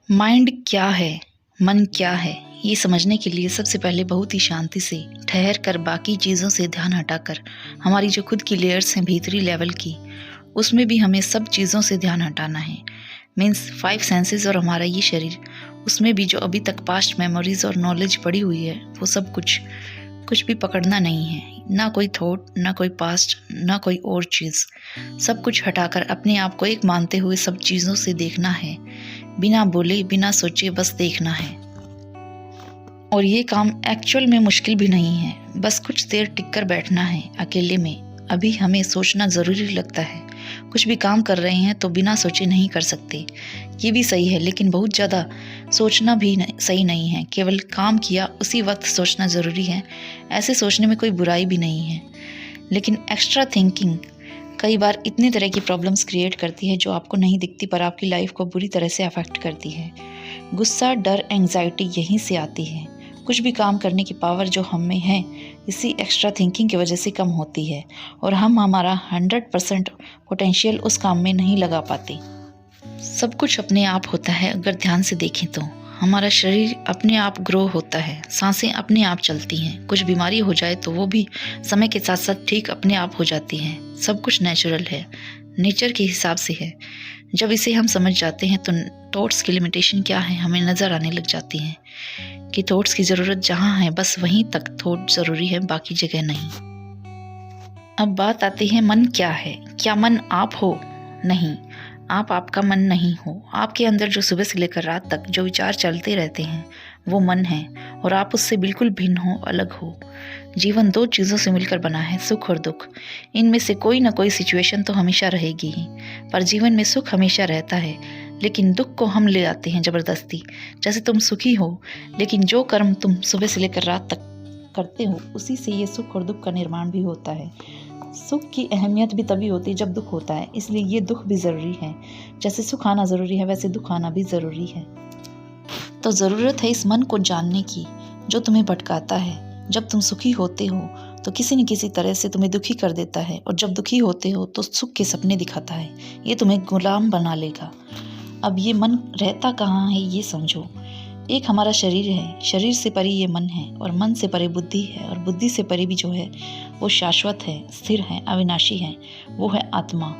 Mind क्या है, मन क्या है, ये समझने के लिए सबसे पहले बहुत ही शांति से ठहर कर बाकी चीज़ों से ध्यान हटाकर हमारी जो खुद की लेयर्स हैं भीतरी लेवल की, उसमें भी हमें सब चीज़ों से ध्यान हटाना है। मीन्स 5 सेंसेस और हमारा ये शरीर, उसमें भी जो अभी तक पास्ट मेमोरीज और नॉलेज पड़ी हुई है, वो सब कुछ भी पकड़ना नहीं है। ना कोई थॉट, ना कोई पास्ट, ना कोई और चीज़। सब कुछ हटाकर अपने आप को एक मानते हुए सब चीज़ों से देखना है। बिना बोले, बिना सोचे बस देखना है। और ये काम एक्चुअल में मुश्किल भी नहीं है। बस कुछ देर टिक कर बैठना है अकेले में। अभी हमें सोचना ज़रूरी लगता है। कुछ भी काम कर रहे हैं तो बिना सोचे नहीं कर सकते। ये भी सही है, लेकिन बहुत ज़्यादा सोचना भी सही नहीं है। केवल काम किया उसी वक्त सोचना ज़रूरी है। ऐसे सोचने में कोई बुराई भी नहीं है। लेकिन एक्स्ट्रा थिंकिंग कई बार इतनी तरह की प्रॉब्लम्स क्रिएट करती है जो आपको नहीं दिखती, पर आपकी लाइफ को बुरी तरह से अफेक्ट करती है। गुस्सा, डर, एंग्जाइटी यहीं से आती है। कुछ भी काम करने की पावर जो हम में है, इसी एक्स्ट्रा थिंकिंग की वजह से कम होती है और हम हमारा 100% पोटेंशियल उस काम में नहीं लगा पाते। सब कुछ अपने आप होता है अगर ध्यान से देखें तो। हमारा शरीर अपने आप ग्रो होता है, सांसें अपने आप चलती हैं। कुछ बीमारी हो जाए तो वो भी समय के साथ साथ ठीक अपने आप हो जाती हैं। सब कुछ नेचुरल है, नेचर के हिसाब से है। जब इसे हम समझ जाते हैं तो थॉट्स की लिमिटेशन क्या है हमें नज़र आने लग जाती हैं कि थॉट्स की ज़रूरत जहाँ है बस वहीं तक थॉट ज़रूरी है, बाकी जगह नहीं। अब बात आती है मन क्या है। क्या मन आप हो? नहीं, आप आपका मन नहीं हो। आपके अंदर जो सुबह से लेकर रात तक जो विचार चलते रहते हैं वो मन है, और आप उससे बिल्कुल भिन्न हो, अलग हो। जीवन 2 चीज़ों से मिलकर बना है, सुख और दुख। इनमें से कोई ना कोई सिचुएशन तो हमेशा रहेगी ही, पर जीवन में सुख हमेशा रहता है, लेकिन दुख को हम ले आते हैं ज़बरदस्ती। जैसे तुम सुखी हो, लेकिन जो कर्म तुम सुबह से लेकर रात तक करते हो उसी से ये सुख और दुख का निर्माण भी होता है। सुख की अहमियत भी तभी होती है जब दुख होता है, इसलिए ये दुख भी ज़रूरी है। जैसे सुख आना ज़रूरी है वैसे दुख आना भी ज़रूरी है। तो ज़रूरत है इस मन को जानने की जो तुम्हें भटकाता है। जब तुम सुखी होते हो तो किसी न किसी तरह से तुम्हें दुखी कर देता है, और जब दुखी होते हो तो सुख के सपने दिखाता है। ये तुम्हें गुलाम बना लेगा। अब ये मन रहता कहाँ है ये समझो। एक हमारा शरीर है, शरीर से परे ये मन है, और मन से परे बुद्धि है, और बुद्धि से परे भी जो है वो शाश्वत है, स्थिर है, अविनाशी है, वो है आत्मा।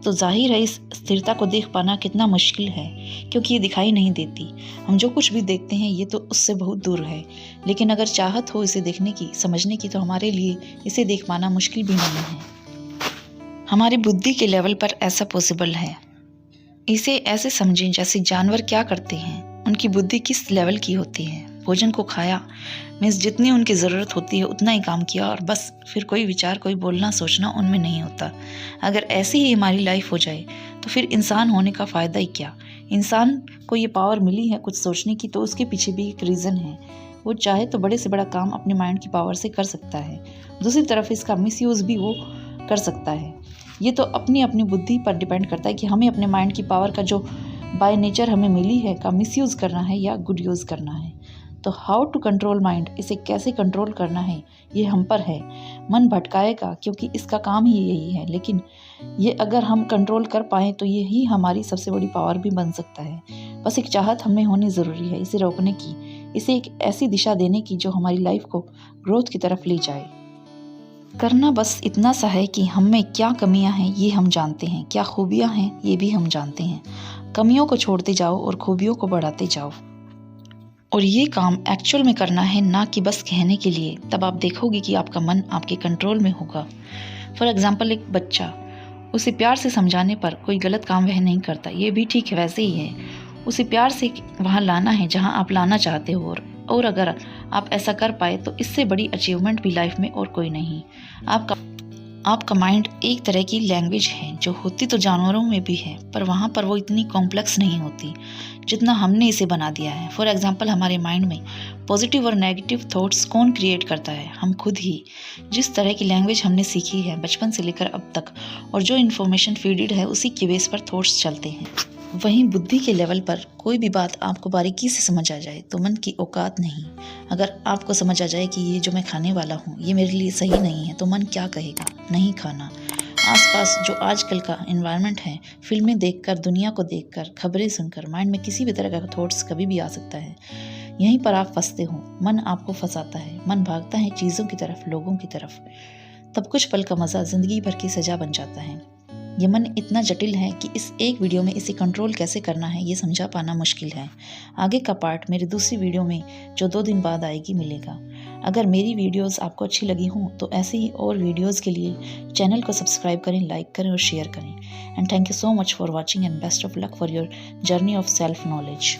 तो जाहिर है इस स्थिरता को देख पाना कितना मुश्किल है, क्योंकि ये दिखाई नहीं देती। हम जो कुछ भी देखते हैं ये तो उससे बहुत दूर है, लेकिन अगर चाहत हो इसे देखने की, समझने की, तो हमारे लिए इसे देख पाना मुश्किल भी नहीं है। हमारी बुद्धि के लेवल पर ऐसा पॉसिबल है। इसे ऐसे समझें जैसे जानवर क्या करते हैं, उनकी बुद्धि किस लेवल की होती है। भोजन को खाया, मीन्स जितनी उनकी ज़रूरत होती है उतना ही काम किया, और बस फिर कोई विचार, कोई बोलना सोचना उनमें नहीं होता। अगर ऐसी ही हमारी लाइफ हो जाए तो फिर इंसान होने का फ़ायदा ही क्या। इंसान को ये पावर मिली है कुछ सोचने की, तो उसके पीछे भी एक रीज़न है। वो चाहे तो बड़े से बड़ा काम अपने माइंड की पावर से कर सकता है, दूसरी तरफ इसका मिसयूज़ भी वो कर सकता है। ये तो अपनी अपनी बुद्धि पर डिपेंड करता है कि हमें अपने माइंड की पावर का जो बाय नेचर हमें मिली है का मिसयूज़ करना है या गुड यूज़ करना है। तो हाउ टू कंट्रोल माइंड, इसे कैसे कंट्रोल करना है ये हम पर है। मन भटकाएगा क्योंकि इसका काम ही यही है, लेकिन ये अगर हम कंट्रोल कर पाएँ तो यही हमारी सबसे बड़ी पावर भी बन सकता है। बस एक चाहत हमें होनी ज़रूरी है इसे रोकने की, इसे एक ऐसी दिशा देने की जो हमारी लाइफ को ग्रोथ की तरफ ले जाए। करना बस इतना सा है कि हम में क्या कमियां हैं ये हम जानते हैं, क्या खूबियां हैं ये भी हम जानते हैं। कमियों को छोड़ते जाओ और खूबियों को बढ़ाते जाओ। और ये काम एक्चुअल में करना है, ना कि बस कहने के लिए। तब आप देखोगे कि आपका मन आपके कंट्रोल में होगा। फॉर एग्जाम्पल, एक बच्चा, उसे प्यार से समझाने पर कोई गलत काम वह नहीं करता, ये भी ठीक है, वैसे ही है। उसे प्यार से वहाँ लाना है जहाँ आप लाना चाहते हो, और अगर आप ऐसा कर पाए तो इससे बड़ी अचीवमेंट भी लाइफ में और कोई नहीं। आपका माइंड एक तरह की लैंग्वेज है जो होती तो जानवरों में भी है, पर वहाँ पर वो इतनी कॉम्प्लेक्स नहीं होती जितना हमने इसे बना दिया है। फॉर एग्जाम्पल, हमारे माइंड में पॉजिटिव और नेगेटिव थॉट्स कौन क्रिएट करता है? हम खुद ही। जिस तरह की लैंग्वेज हमने सीखी है बचपन से लेकर अब तक, और जो इन्फॉर्मेशन फीडेड है उसी के बेस पर थॉट्स चलते हैं। वहीं बुद्धि के लेवल पर कोई भी बात आपको बारीकी से समझ आ जाए तो मन की औकात नहीं। अगर आपको समझ आ जाए कि ये जो मैं खाने वाला हूँ ये मेरे लिए सही नहीं है, तो मन क्या कहेगा? नहीं खाना। आसपास जो आजकल का एनवायरनमेंट है, फिल्में देखकर, दुनिया को देखकर, खबरें सुनकर माइंड में किसी भी तरह का थॉट्स कभी भी आ सकता है। यहीं पर आप फंसते हो, मन आपको फंसाता है, मन भागता है चीज़ों की तरफ, लोगों की तरफ। तब कुछ पल का मज़ा ज़िंदगी भर की सज़ा बन जाता है। ये मन इतना जटिल है कि इस एक वीडियो में इसे कंट्रोल कैसे करना है ये समझा पाना मुश्किल है। आगे का पार्ट मेरी दूसरी वीडियो में जो 2 दिन बाद आएगी मिलेगा। अगर मेरी वीडियोस आपको अच्छी लगी हों तो ऐसे ही और वीडियोस के लिए चैनल को सब्सक्राइब करें, लाइक करें और शेयर करें। And thank you so much for watching and best of luck for your journey of self knowledge.